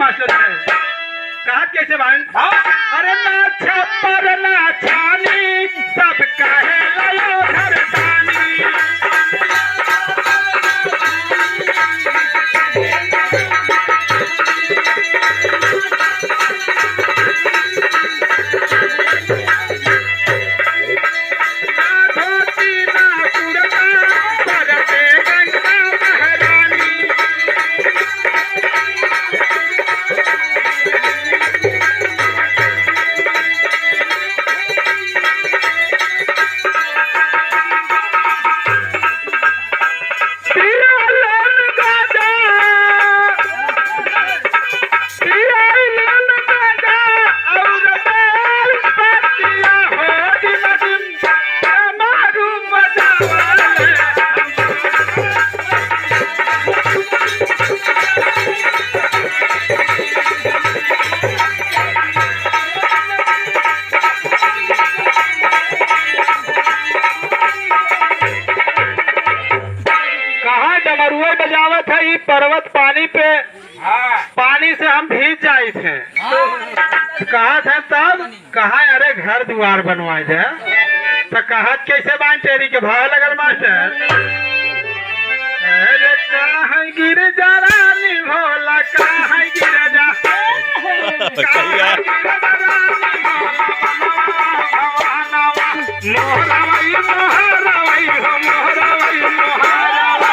Master है कहा कैसे भाई अरे ना छप्पर ना छानी सब कहे लयो घरदानी बजावत है पर्वत पानी पे पानी से हम भीग जाए थे कहा था तब कहा अरे घर द्वार बनवाए थे तो कहा कैसे बांध टेरी के भाव लगल मास्टर अरे कहा गिर जा रानी भोला कहा गिर जा मोहरावई मोहरावई हो मोहरावई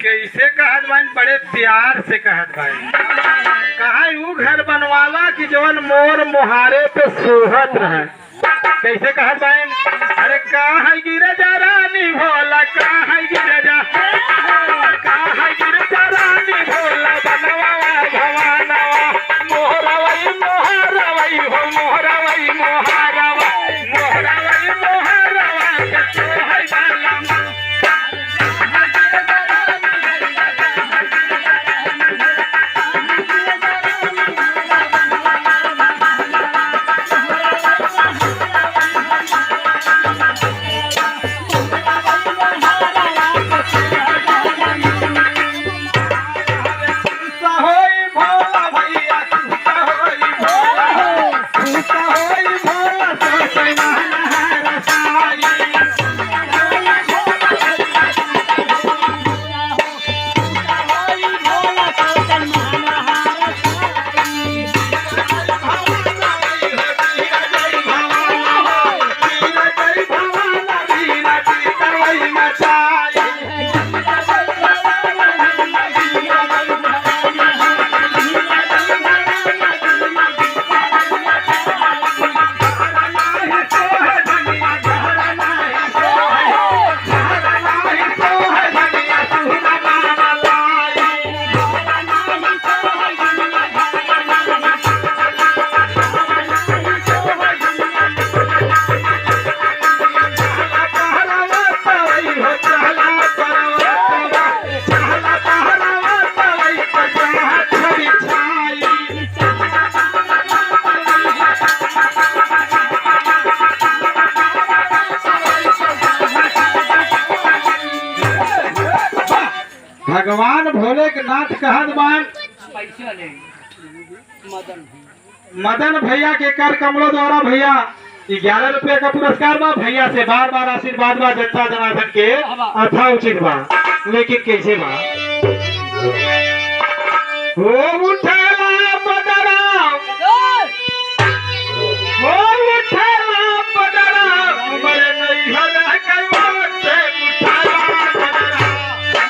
कैसे कहत भाई बड़े प्यार से कहत भाई कहा यू घर बनवाला कि जवन मोर मुहारे पे सोहत रहे कैसे कहत भाई अरे कहा गिर जा रानी भोला कहा गिर जा रानी भोला बनवा भवानवा मोहरावई मोहरावई हो मोहरावई मोहरावा मोहरावई मोहरावा के सोहई बाला भगवान भोले के नाथ कहत बान मदन भैया के कर कमलों द्वारा भैया 11 रुपये का पुरस्कार बा भैया से बार बार आशीर्वाद बा जनता जनार्दन के अथा उचित बा लेकिन कैसे बा हो उठला बदरा हो उठला बदरा बड़े नहीं हला कई से उठला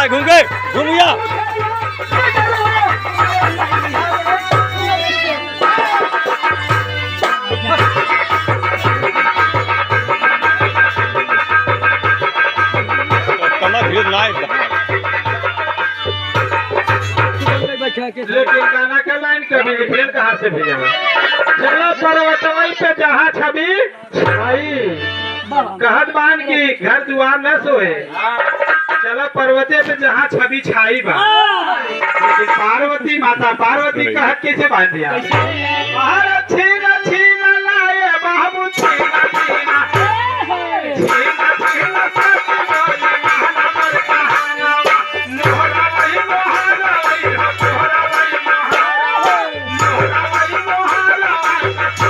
घूम गए घूम गया। लेकिन गाना का लाइन कभी लिखे कहाँ से भेजेगा। चलो पर्वतवई पे जहाँ छवि छाई कहत बान की घर दुआर न सोए। चलो पर्वते पे जहाँ छवि छाई बा लेकिन पार्वती माता पार्वती कहत कैसे बांध दिया। छीना छीना लाए बाबू छीना छीना छीना छीना सच बोले महाना मर कहाना मोहरा वही मोहरा वही मोहरा वही मोहरा वही मोहरा तो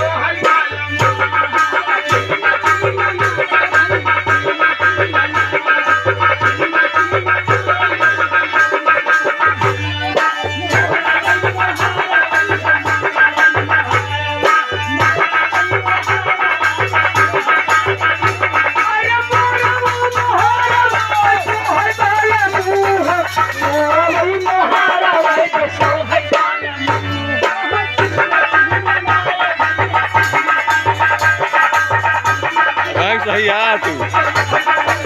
है सही यार तू।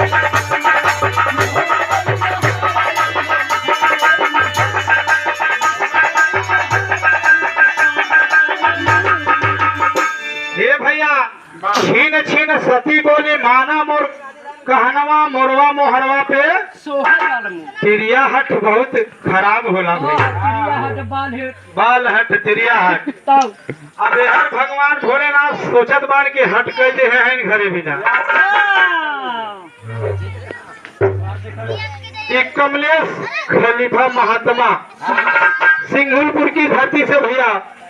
हे भैया छीन छीन सती बोले माना मोर कहनवा मोरवा मोहरवा पे तिरिया हट बहुत खराब होला भैया। बाल हट तिरिया हट अब हर भगवान भोलेनाथ सोचत बान के हट कैसे है घरे बिना। एक कमलेश खलीफा महात्मा सिंघुलपुर की धरती से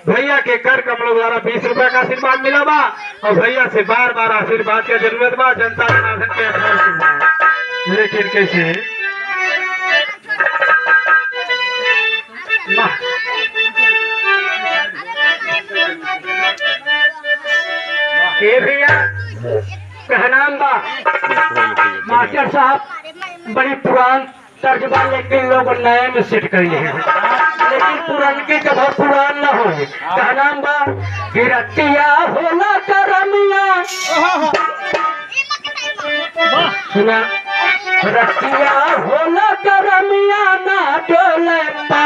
भैया के कर कमलों द्वारा 20 रुपए का आशीर्वाद मिला बा और भैया से बार बार आशीर्वाद की जरूरत बा जनता जनार्दन के आशीर्वाद। लेकिन कैसे भैया कहनाम बा मास्टर साहब बड़ी पुरान तर्जबा लेकिन लोग नए में सेट करिए हैं लेकिन पुरान के कभी पुरान न हो। कहनाम बा गिरतिया होला करमिया सुना रतिया होला करमिया ना डोले पा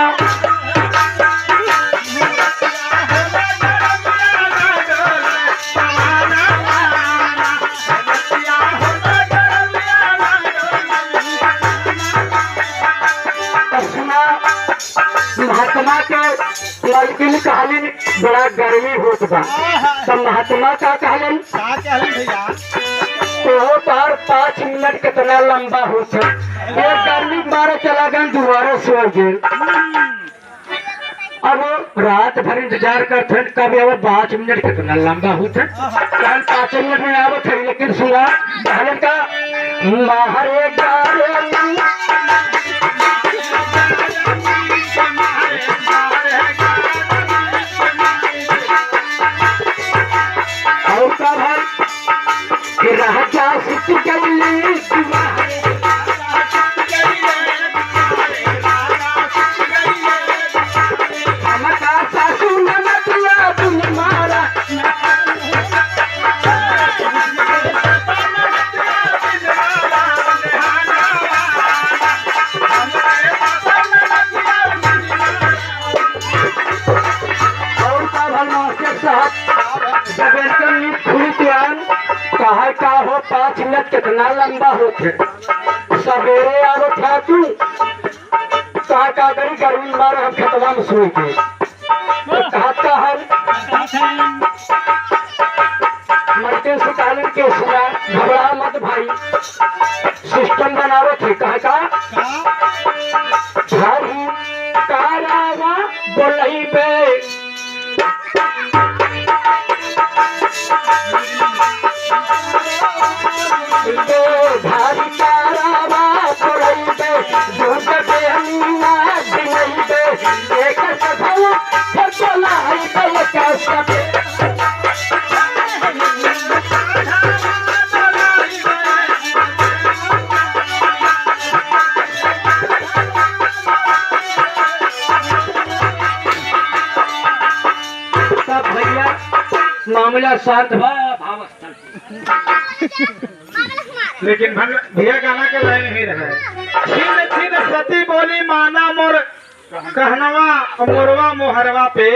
महात्मा के लड़की कहलन बड़ा गर्मी होत बा तब महात्मा का कहलन भैया तो पार 5 मिनट कितना लंबा होता ये गर्मी मारे चला गए दोबारा सो गए। अब रात भर इंतजार करते कब अब 5 मिनट कितना लंबा होता कल 5 मिनट में आवत है लेकिन सुना कहलन का माहरे राजा सुत गई सासू नदिया तुम मारा कहा का हो 5 मिनट कितना लंबा होते सवेरे आरो था तू कहा का करी गर्मी मारे हम खेतवा में सोई गए कहता हम मरते से कहने के सुना घबरा मत भाई सिस्टम बनावे थे कहा का झाड़ी कारावा बोलही पे धारी तारावा पुरई पे झूठ पे मीना दिनई पे एक सफल फसला है पे कैसा शांत बा भावस्थल। लेकिन भैया गाना के लाइन नहीं रहे। छीन छीन सती बोली माना मोर कहनवा मोरवा मोहरवा पे।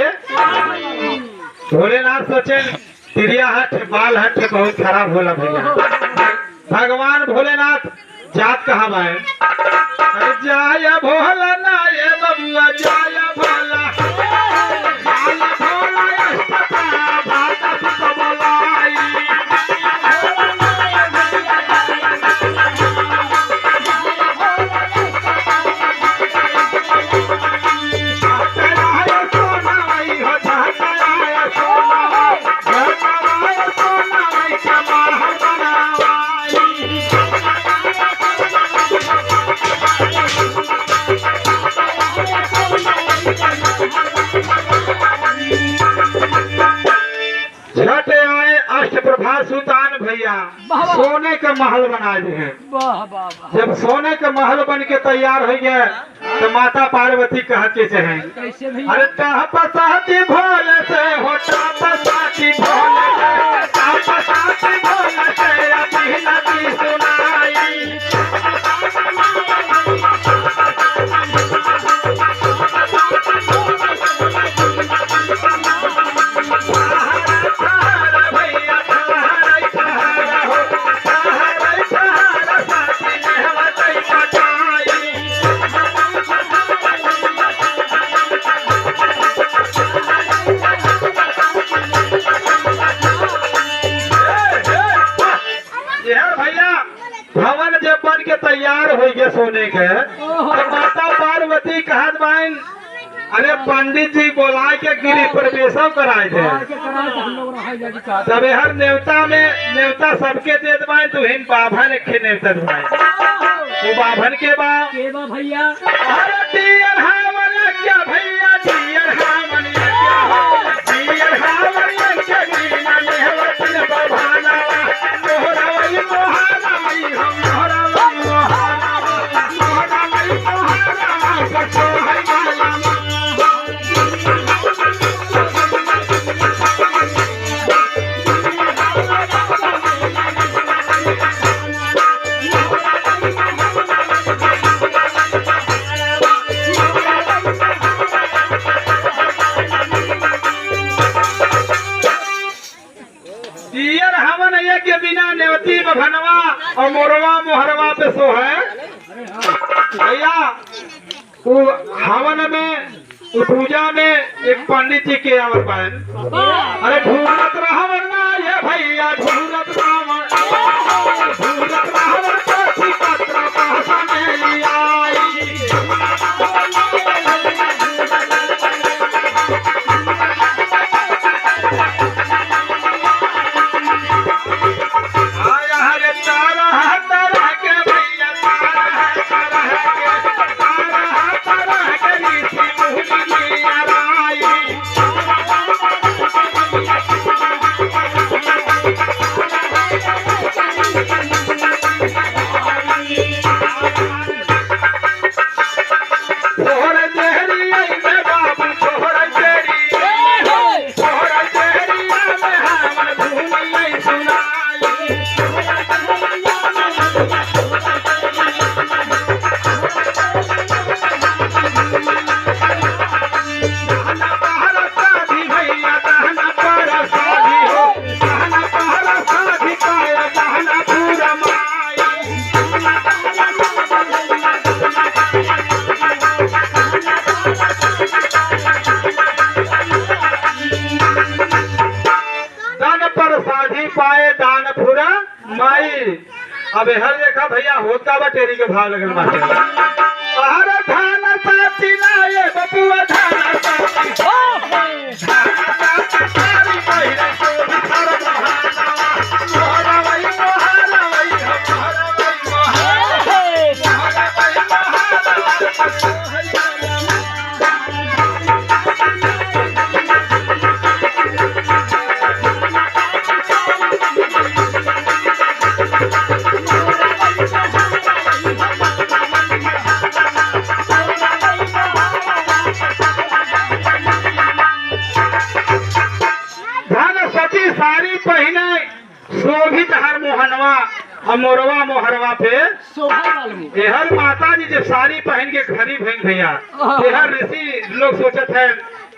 भोलेनाथ सोचे तिरिया हट बाल हट बहुत खराब होला भैया। भगवान भोलेनाथ जात कहा बाए जाय भोला ना ये बबुआ जाय भोला जाय भोला अष्टका भात सबलाई झट आए अष्टप्रभा सुल्तान भैया सोने का महल बना दिए हैं। वाह वाह वाह। जब सोने का महल बन के तैयार हो गया तो माता पार्वती कहते हैं कैसे भैया? अरे तापसाती भोले से हो तापसाती भोले से तापसाती भोले से अभी नदी सुनाई भवन जब बन के तैयार हो गया सोने के तो माता पार्वती कहत बाइन अरे पंडित जी बोला के गिरी प्रवेश कराए थे तब हर नेवता सबके दे दबाए तू हिम बाभन के नेवता दबाए तू बाभन के बा भैया अरे डियर हावन क्या भैया डियर हावन डियर हावन के गिना नेहवतिन बभाना मोहरावई मोहरावई हम मोहरावई मोहरावई मोहरावई कछो है गाला दियर हवन ये के बिना नेवती भनवा और मोरवा मोहरवा पे सो है भैया वो हवन में वो पूजा में एक पंडित जी के आवर पाए अरे ढूंढत रहवन ना ये भैया ढूंढत रहवन काठी पत्र कहसा में लियाई पाए दानपुरा माई अब हर देखा भैया होता बा टेरी के भाव लगन मास्टर हर धान साथी लाए बबुआ धान साथी सारी पहिरे को हर मोहरावई मोहरावई मोहनवा और मोरवा मोहरवा पे सोहर वालू एहर माता जी जब साड़ी पहन के खड़ी भइल भैया एहर ऋषि लोग सोचत है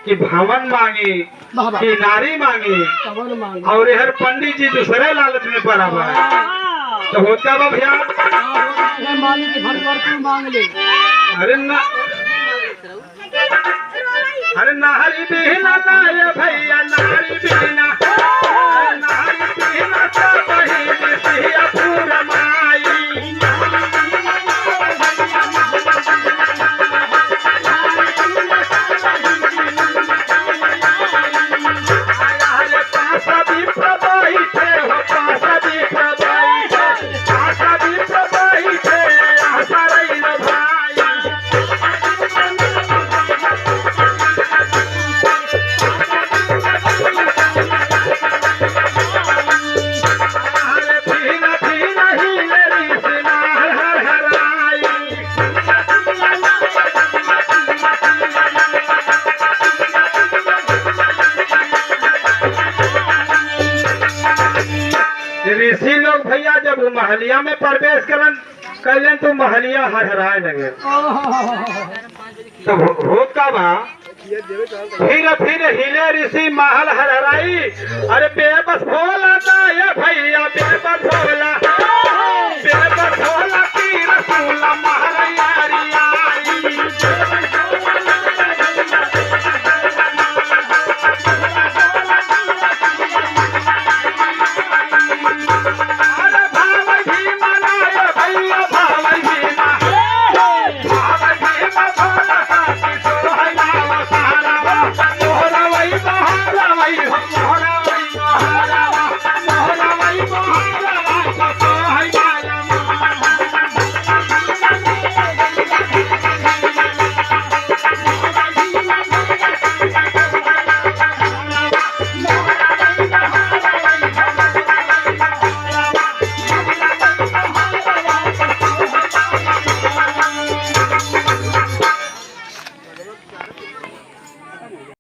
कि भवन मांगी बाबा कि नारी मांगी कवन मांग और एहर पंडित जी दूसरे लालच में पड़ा हुआ है तो होता बा भैया मांग के घर पर तू मांग ले अरे ना अरे नारी बिना नाय भैया नारी बिना नारी बिना सब ही सिया पूरा माई अरे पासा भी प्रभाई थे हो पासा भी प्रभाई थे पासा भी प्रभाई थे आशा रही न भाई अरे भीना भीना ही मेरी सिना हर हराई ऋषि लोग भैया जब महलिया में प्रवेश कैलन तो महलिया हरहराए लगे तो होत का बा फिर हिले ऋषि महल हरहराई अरे बेबस भोला ना ये भैया बेबस भोला की रसूला महल यारी आई अरे भाव भीमा नाय भैया भाव भीमा भोला साथी सोहैया सारा मोहरा वही बहारा वही मोहरा वही बहारा मोहरा वही बहारा सोहैया